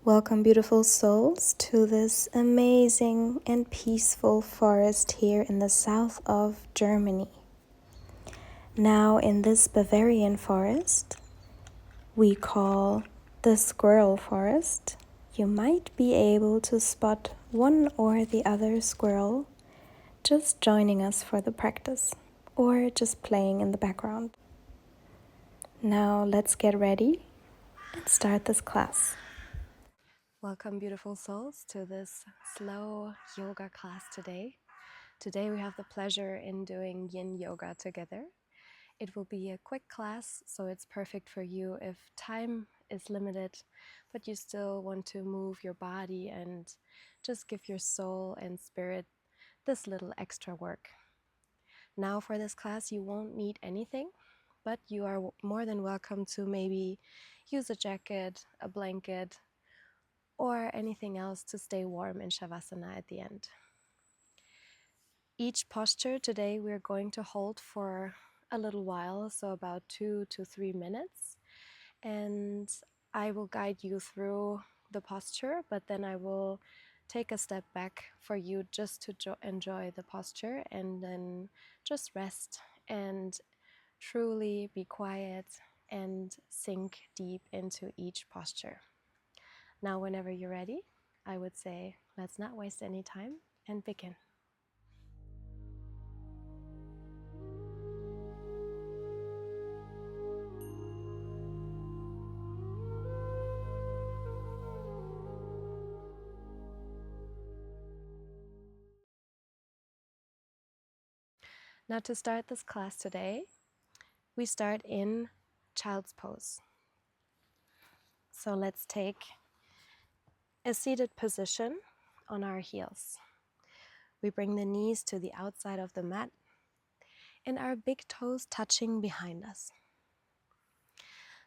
Welcome, beautiful souls, to this amazing and peaceful forest here in the south of Germany. Now, in this Bavarian forest, we call the Squirrel Forest, you might be able to spot one or the other squirrel just joining us for the practice or just playing in the background. Now, let's get ready and start this class. Welcome, beautiful souls, to this slow yoga class today. Today we have the pleasure in doing Yin Yoga together. It will be a quick class, so it's perfect for you if time is limited, but you still want to move your body and just give your soul and spirit this little extra work. Now for this class, you won't need anything, but you are more than welcome to maybe use a jacket, a blanket, or anything else to stay warm in Shavasana at the end. Each posture today we're going to hold for a little while, so about 2 to 3 minutes, and I will guide you through the posture, but then I will take a step back for you just to enjoy the posture and then just rest and truly be quiet and sink deep into each posture. Now, whenever you're ready, I would say let's not waste any time and begin. Now, to start this class today, we start in child's pose. So let's take a seated position on our heels. We bring the knees to the outside of the mat and our big toes touching behind us.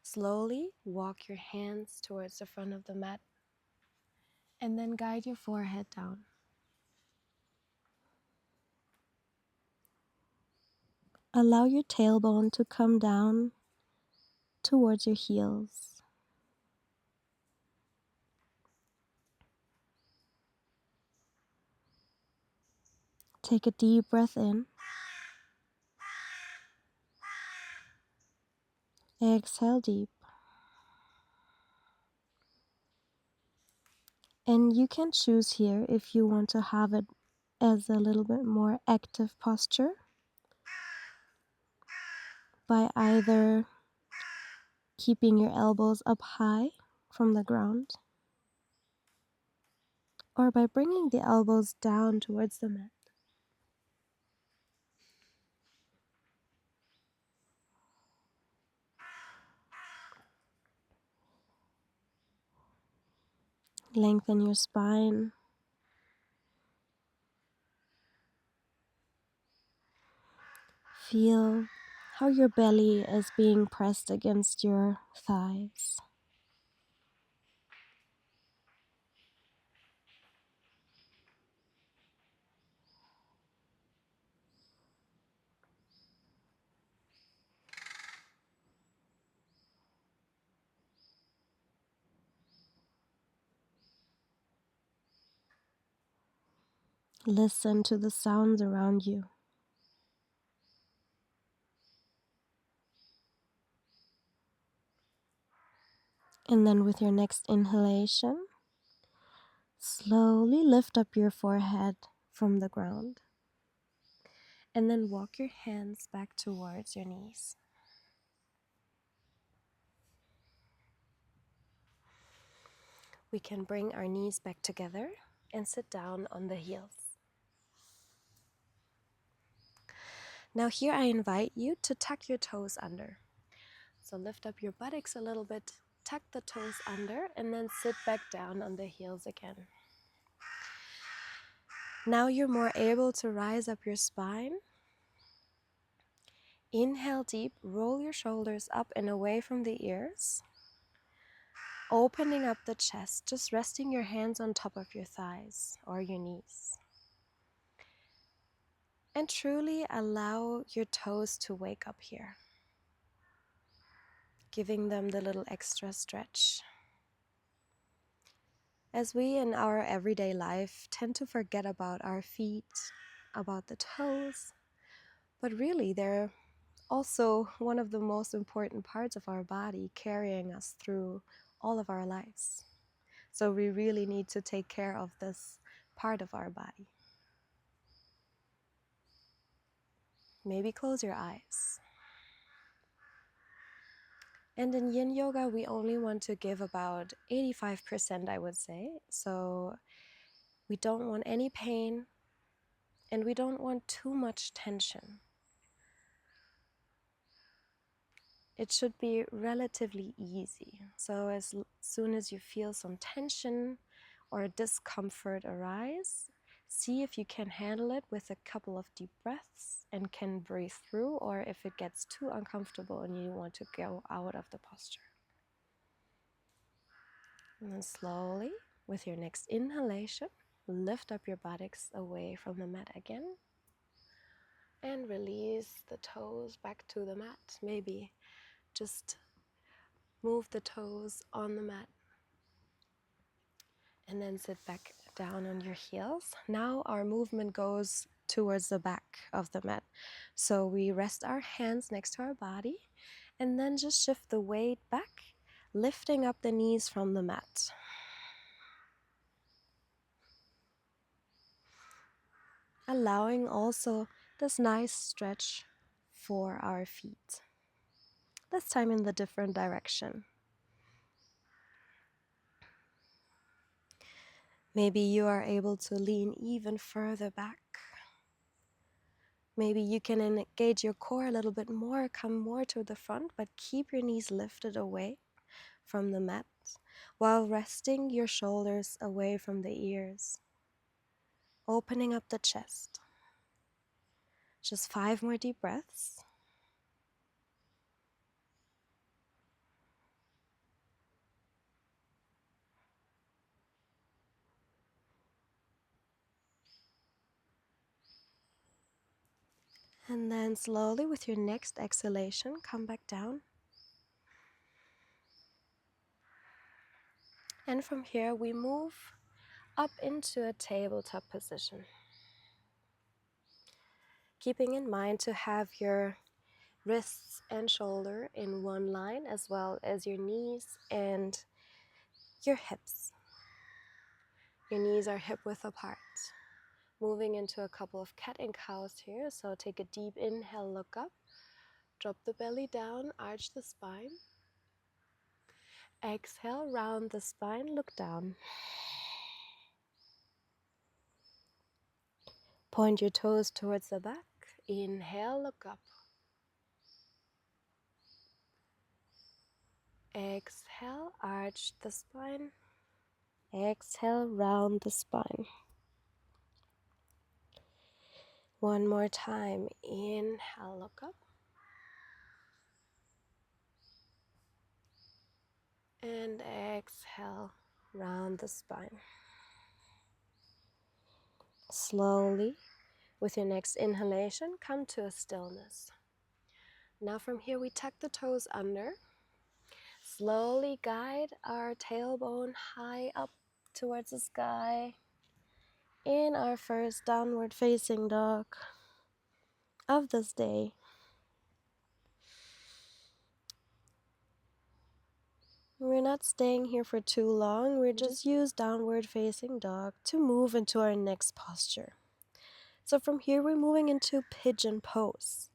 Slowly walk your hands towards the front of the mat and then guide your forehead down. Allow your tailbone to come down towards your heels. Take a deep breath in. Exhale deep. And you can choose here if you want to have it as a little bit more active posture by either keeping your elbows up high from the ground or by bringing the elbows down towards the mat. Lengthen your spine. Feel how your belly is being pressed against your thighs. Listen to the sounds around you. And then with your next inhalation, slowly lift up your forehead from the ground. And then walk your hands back towards your knees. We can bring our knees back together and sit down on the heels. Now here I invite you to tuck your toes under. So lift up your buttocks a little bit, tuck the toes under, and then sit back down on the heels again. Now you're more able to rise up your spine. Inhale deep, roll your shoulders up and away from the ears. Opening up the chest, just resting your hands on top of your thighs or your knees. And truly allow your toes to wake up here, giving them the little extra stretch. As we in our everyday life tend to forget about our feet, about the toes, but really they're also one of the most important parts of our body, carrying us through all of our lives. So we really need to take care of this part of our body. Maybe close your eyes. And in Yin Yoga, we only want to give about 85%, I would say. So we don't want any pain and we don't want too much tension. It should be relatively easy. So as soon as you feel some tension or discomfort arise, see if you can handle it with a couple of deep breaths and can breathe through, or if it gets too uncomfortable and you want to go out of the posture. And then slowly, with your next inhalation, lift up your buttocks away from the mat again and release the toes back to the mat. Maybe just move the toes on the mat and then sit back down on your heels. Now our movement goes towards the back of the mat. So we rest our hands next to our body and then just shift the weight back, lifting up the knees from the mat. Allowing also this nice stretch for our feet. This time in the different direction. Maybe you are able to lean even further back. Maybe you can engage your core a little bit more, come more to the front, but keep your knees lifted away from the mat while resting your shoulders away from the ears. Opening up the chest. Just 5 more deep breaths. And then slowly with your next exhalation, come back down. And from here we move up into a tabletop position. Keeping in mind to have your wrists and shoulder in one line, as well as your knees and your hips. Your knees are hip width apart. Moving into a couple of cat and cows here. So take a deep inhale, look up. Drop the belly down, arch the spine. Exhale, round the spine, look down. Point your toes towards the back. Inhale, look up. Exhale, arch the spine. Exhale, round the spine. One more time. Inhale, look up. And exhale, round the spine. Slowly, with your next inhalation, come to a stillness. Now from here we tuck the toes under. Slowly guide our tailbone high up towards the sky in our first downward facing dog of this day. We're not staying here for too long. We just use downward facing dog to move into our next posture. So from here we're moving into pigeon pose.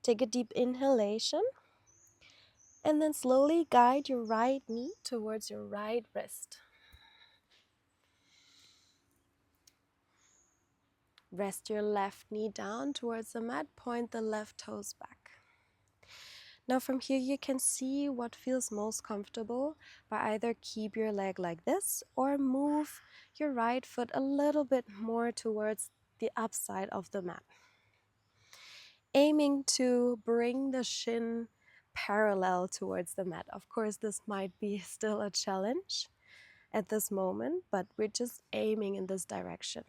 Take a deep inhalation and then slowly guide your right knee towards your right wrist. Rest your left knee down towards the mat, point the left toes back. Now from here you can see what feels most comfortable by either keep your leg like this or move your right foot a little bit more towards the upside of the mat. Aiming to bring the shin parallel towards the mat. Of course, this might be still a challenge at this moment, but we're just aiming in this direction.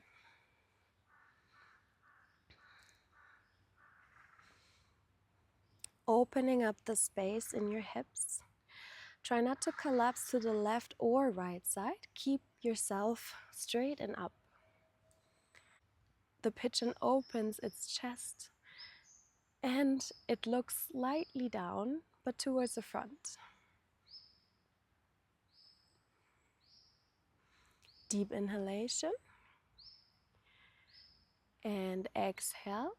Opening up the space in your hips. Try not to collapse to the left or right side. Keep yourself straight and up. The pigeon opens its chest and it looks slightly down, but towards the front. Deep inhalation and exhale.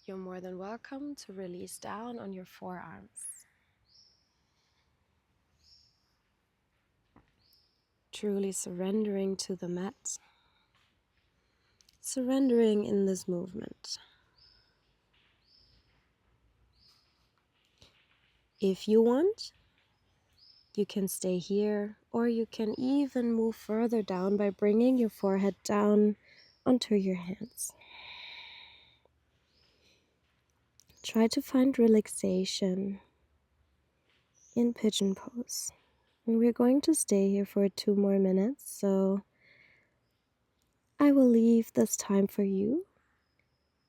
You're more than welcome to release down on your forearms. Truly surrendering to the mat. Surrendering in this movement. If you want, you can stay here, or you can even move further down by bringing your forehead down onto your hands. Try to find relaxation in pigeon pose. And we're going to stay here for 2 more minutes, so I will leave this time for you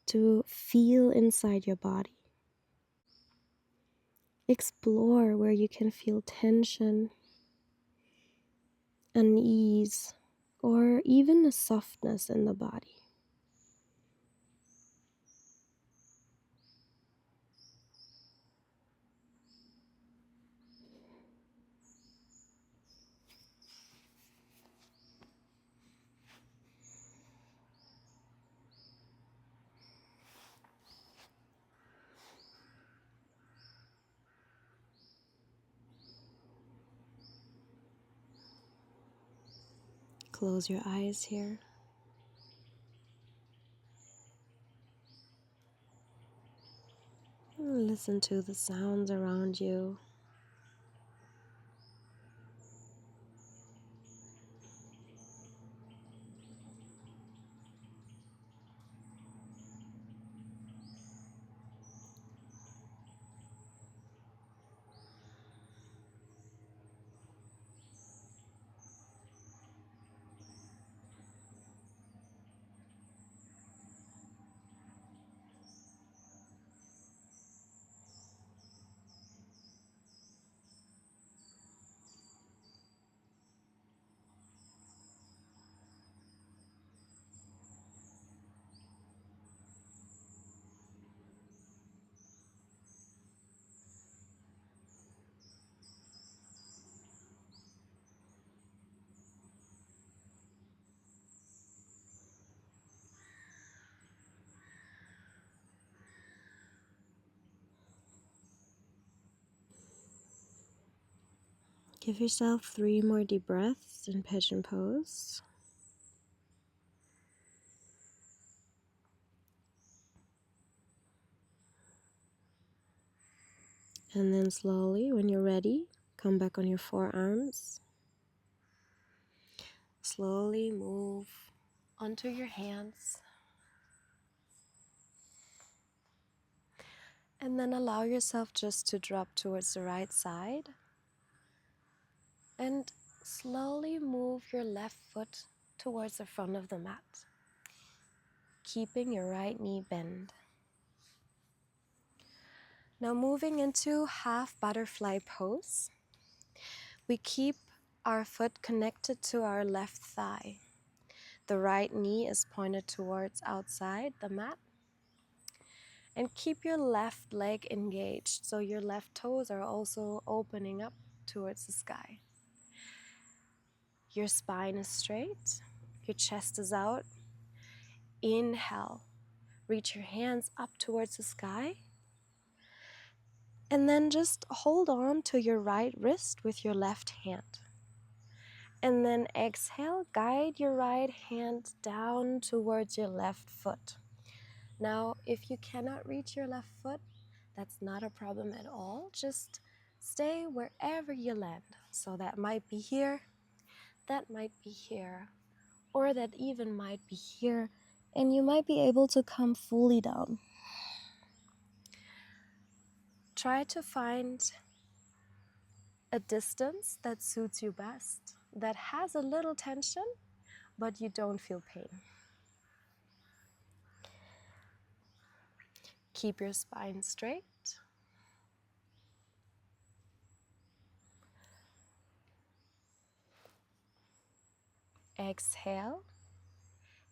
to feel inside your body. Explore where you can feel tension, unease, or even a softness in the body. Close your eyes here. Listen to the sounds around you. Give yourself 3 more deep breaths in pigeon pose. And then slowly, when you're ready, come back on your forearms. Slowly move onto your hands. And then allow yourself just to drop towards the right side. And slowly move your left foot towards the front of the mat, keeping your right knee bent. Now moving into half butterfly pose, we keep our foot connected to our left thigh. The right knee is pointed towards outside the mat. And keep your left leg engaged, so your left toes are also opening up towards the sky. Your spine is straight, your chest is out. Inhale, reach your hands up towards the sky. And then just hold on to your right wrist with your left hand. And then exhale, guide your right hand down towards your left foot. Now, if you cannot reach your left foot, that's not a problem at all. Just stay wherever you land. So that might be here, that might be here, or that even might be here, and you might be able to come fully down. Try to find a distance that suits you best, that has a little tension, but you don't feel pain. Keep your spine straight. Exhale.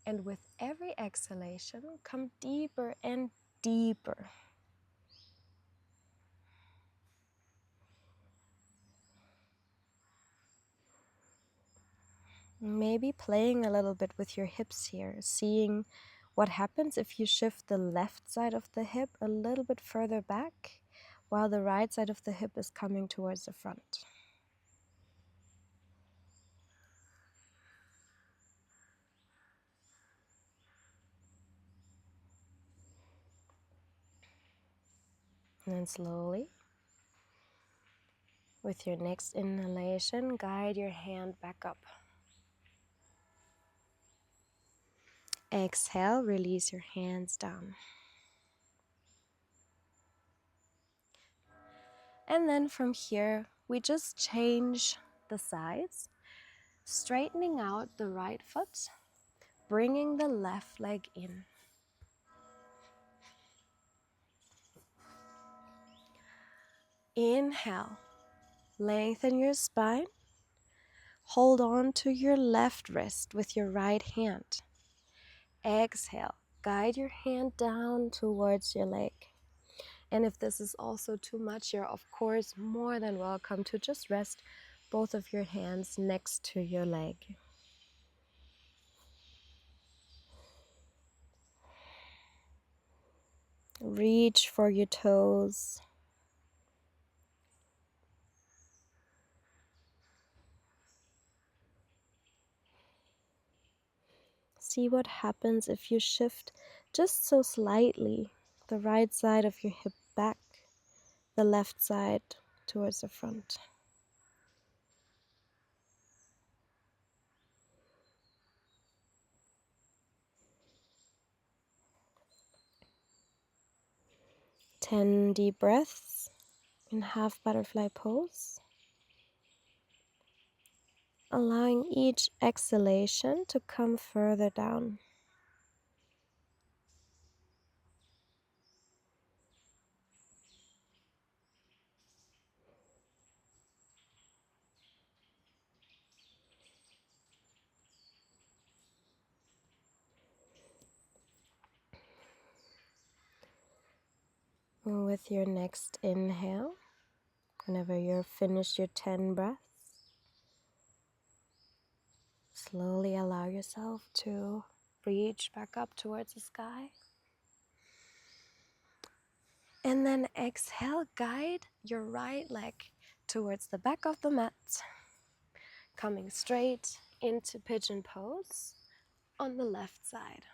And with every exhalation, come deeper and deeper. Maybe playing a little bit with your hips here, seeing what happens if you shift the left side of the hip a little bit further back, while the right side of the hip is coming towards the front. And then slowly, with your next inhalation, guide your hand back up. Exhale, release your hands down. And then from here, we just change the sides, straightening out the right foot, bringing the left leg in. Inhale, lengthen your spine. Hold on to your left wrist with your right hand. Exhale, guide your hand down towards your leg. And if this is also too much, you're of course more than welcome to just rest both of your hands next to your leg. Reach for your toes. See what happens if you shift just so slightly the right side of your hip back, the left side towards the front. Ten deep breaths in half butterfly pose, allowing each exhalation to come further down. And with your next inhale, whenever you're finished your 10 breaths, slowly allow yourself to reach back up towards the sky. And then exhale, guide your right leg towards the back of the mat, coming straight into pigeon pose on the left side.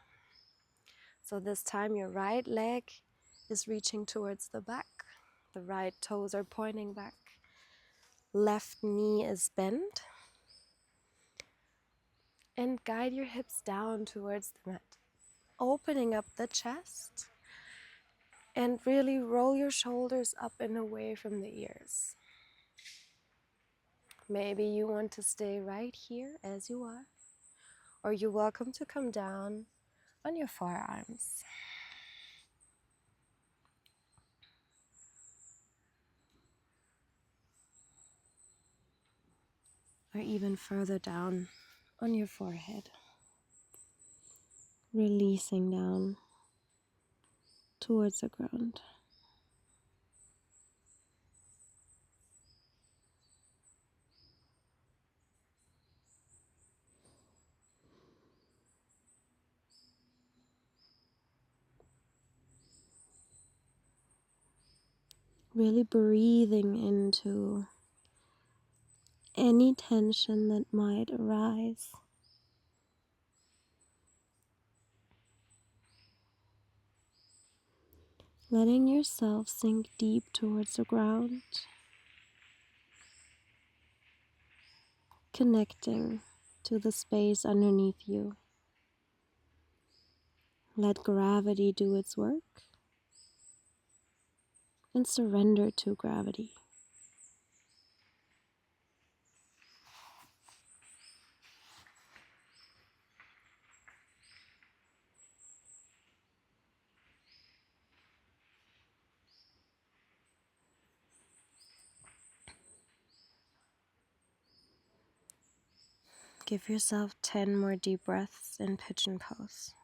So this time your right leg is reaching towards the back, the right toes are pointing back, left knee is bent, and guide your hips down towards the mat, opening up the chest, and really roll your shoulders up and away from the ears. Maybe you want to stay right here as you are, or you're welcome to come down on your forearms. Or even further down on your forehead. Releasing down towards the ground. Really breathing into any tension that might arise. Letting yourself sink deep towards the ground. Connecting to the space underneath you. Let gravity do its work and surrender to gravity. Give yourself 10 more deep breaths in pigeon pose.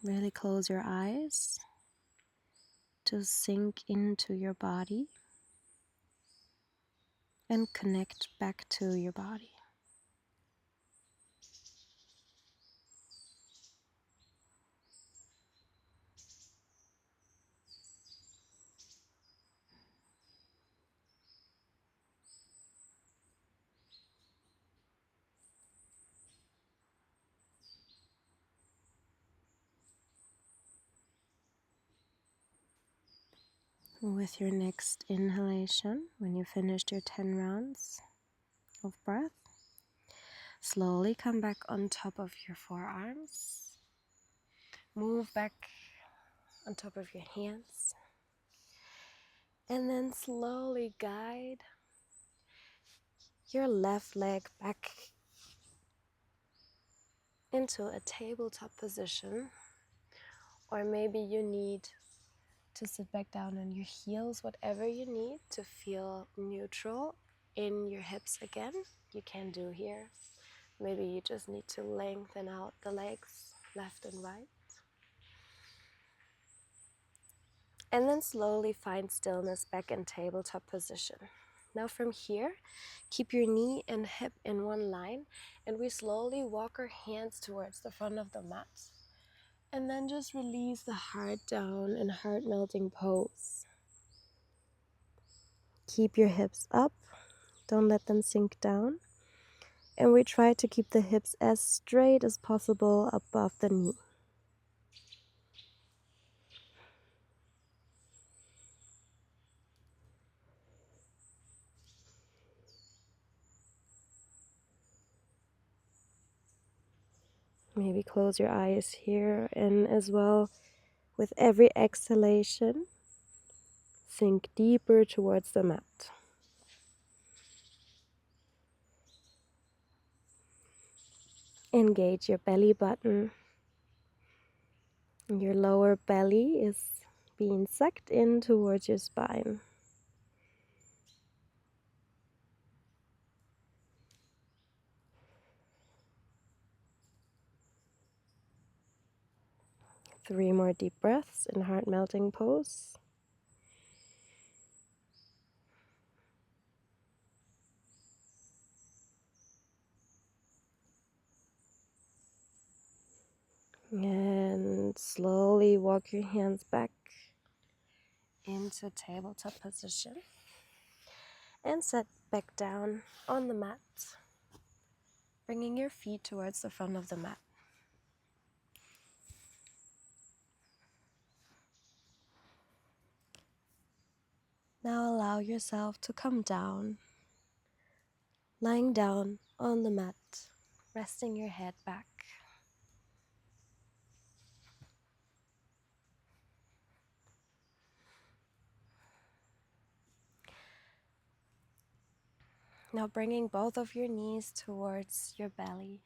Really close your eyes to sink into your body and connect back to your body. With your next inhalation, when you finished your 10 rounds of breath, slowly come back on top of your forearms. Move back on top of your hands. And then slowly guide your left leg back into a tabletop position. Or maybe you need to sit back down on your heels, whatever you need to feel neutral in your hips again, you can do here. Maybe you just need to lengthen out the legs, left and right. And then slowly find stillness back in tabletop position. Now from here, keep your knee and hip in one line, and we slowly walk our hands towards the front of the mat. And then just release the heart down in heart melting pose. Keep your hips up, don't let them sink down. And we try to keep the hips as straight as possible above the knee. Maybe close your eyes here, and as well, with every exhalation, sink deeper towards the mat. Engage your belly button. Your lower belly is being sucked in towards your spine. Three more deep breaths in heart melting pose. And slowly walk your hands back into tabletop position. And set back down on the mat, bringing your feet towards the front of the mat. Now allow yourself to come down, lying down on the mat, resting your head back. Now bringing both of your knees towards your belly.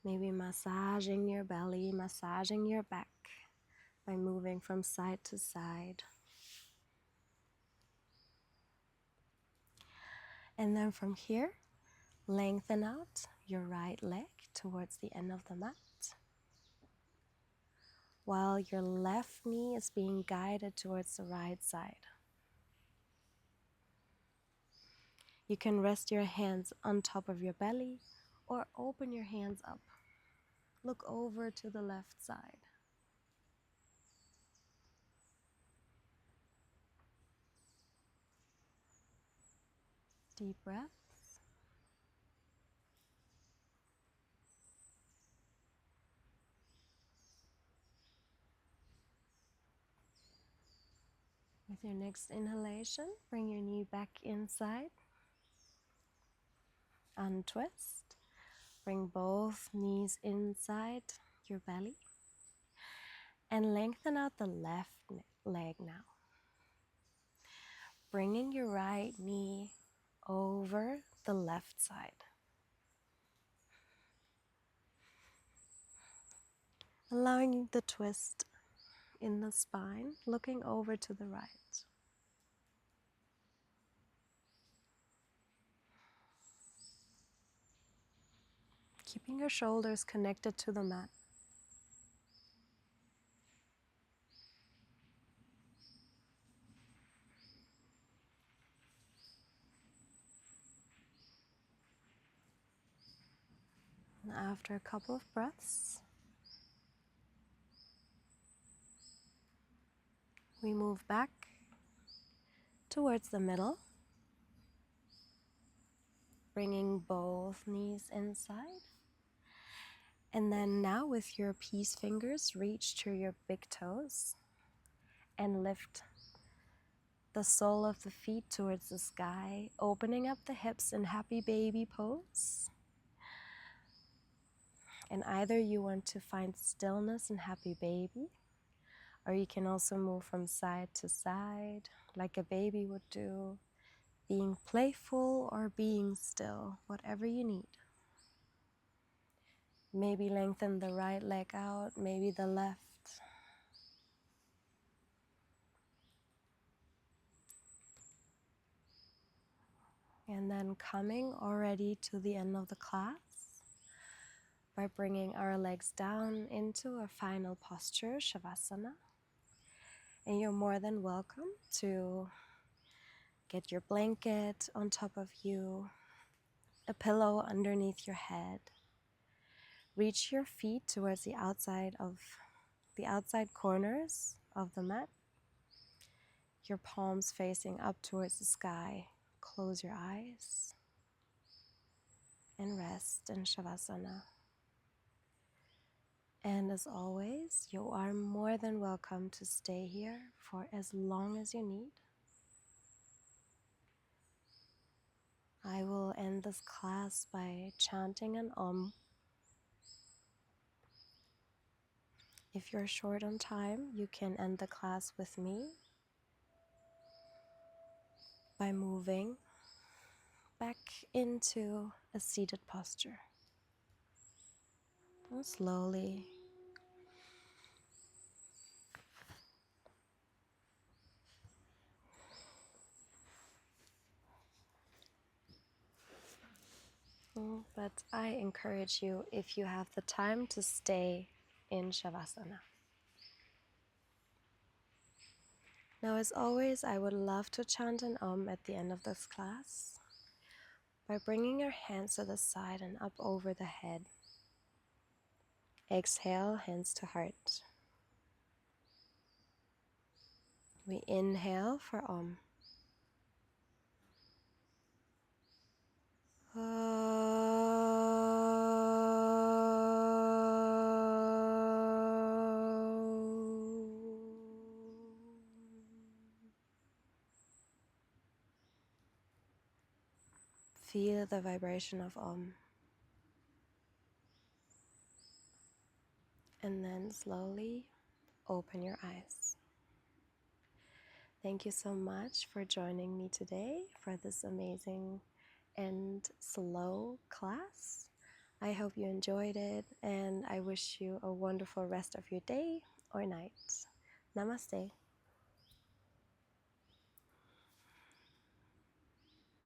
Maybe massaging your belly, massaging your back by moving from side to side. And then from here, lengthen out your right leg towards the end of the mat, while your left knee is being guided towards the right side. You can rest your hands on top of your belly or open your hands up. Look over to the left side. Deep breaths. With your next inhalation, bring your knee back inside. Untwist. Bring both knees inside your belly. And lengthen out the left leg now. Bringing your right knee over the left side. Allowing the twist in the spine, looking over to the right. Keeping your shoulders connected to the mat. And after a couple of breaths, we move back towards the middle, bringing both knees inside. And then now with your peace fingers, reach to your big toes and lift the sole of the feet towards the sky, opening up the hips in happy baby pose. And either you want to find stillness in happy baby, or you can also move from side to side like a baby would do, being playful or being still, whatever you need. Maybe lengthen the right leg out, maybe the left. And then coming already to the end of the class by bringing our legs down into our final posture, Shavasana. And you're more than welcome to get your blanket on top of you, a pillow underneath your head. Reach your feet towards the outside corners of the mat. Your palms facing up towards the sky. Close your eyes and rest in Shavasana. And as always, you are more than welcome to stay here for as long as you need. I will end this class by chanting an Om. If you're short on time, you can end the class with me by moving back into a seated posture. And slowly but I encourage you, if you have the time, to stay in Shavasana. Now, as always, I would love to chant an Om at the end of this class by bringing your hands to the side and up over the head. Exhale, hands to heart. We inhale for Om. Feel the vibration of Om. And then slowly open your eyes. Thank you so much for joining me today for this amazing and slow class. I hope you enjoyed it, and I wish you a wonderful rest of your day or night. Namaste.